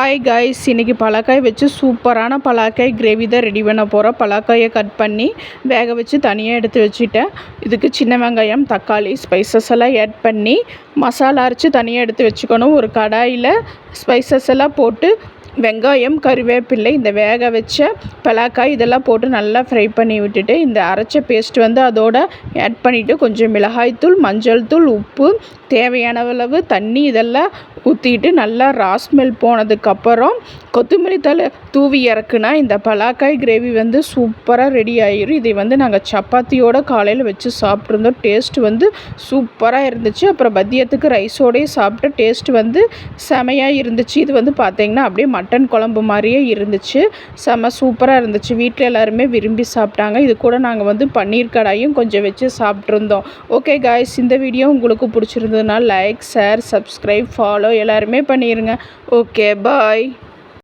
Hi guys, இன்றைக்கி பலாக்காய் வச்சு சூப்பரான பலாக்காய் கிரேவி தான் ரெடி பண்ண போகிறோம். பலாக்காயை கட் பண்ணி வேக வச்சு தனியாக எடுத்து வச்சுட்டேன். இதுக்கு சின்ன வெங்காயம், தக்காளி, ஸ்பைசஸ் எல்லாம் ஆட் பண்ணி மசாலா அரைச்சி தனியாக எடுத்து வச்சுக்கணும். ஒரு கடாயில் ஸ்பைசஸ் எல்லாம் போட்டு வெங்காயம், கருவேப்பிலை, இந்த வேக வச்ச பலாக்காய் இதெல்லாம் போட்டு நல்லா ஃப்ரை பண்ணி விட்டுட்டு இந்த அரைச்ச பேஸ்ட் அதோட ஆட் பண்ணிவிட்டு கொஞ்சம் மிளகாய்த்தூள், மஞ்சள் தூள், உப்பு, தேவையான அளவு தண்ணி இதெல்லாம் ஊற்றிட்டு நல்லா ராஸ்மெல் போனதுக்கப்புறம் கொத்தமல்லி தழை தூவி இறக்குனா இந்த பலாக்காய் கிரேவி சூப்பராக ரெடி ஆகிரும். இதை நாங்கள் சப்பாத்தியோட காலையில் வச்சு சாப்பிட்ருந்தோம். டேஸ்ட் சூப்பராக இருந்துச்சு. அப்புறம் மதியத்துக்கு ரைஸோடையே சாப்பிட்ட டேஸ்ட் செமையாக இருந்துச்சு. இது பார்த்திங்கன்னா அப்படியே மட்டன் குழம்பு மாதிரியே இருந்துச்சு. செம சூப்பராக இருந்துச்சு. வீட்டில் எல்லாருமே விரும்பி சாப்பிட்டாங்க. இது கூட நாங்கள் பன்னீர் கடாயும் கொஞ்சம் வச்சு சாப்பிட்ருந்தோம். ஓகே காய்ஸ், இந்த வீடியோ உங்களுக்கு பிடிச்சிருந்ததுன்னா லைக், ஷேர், சப்ஸ்கிரைப், ஃபாலோ எல்லாருமே பண்ணிடுங்க. ஓகே, பாய்.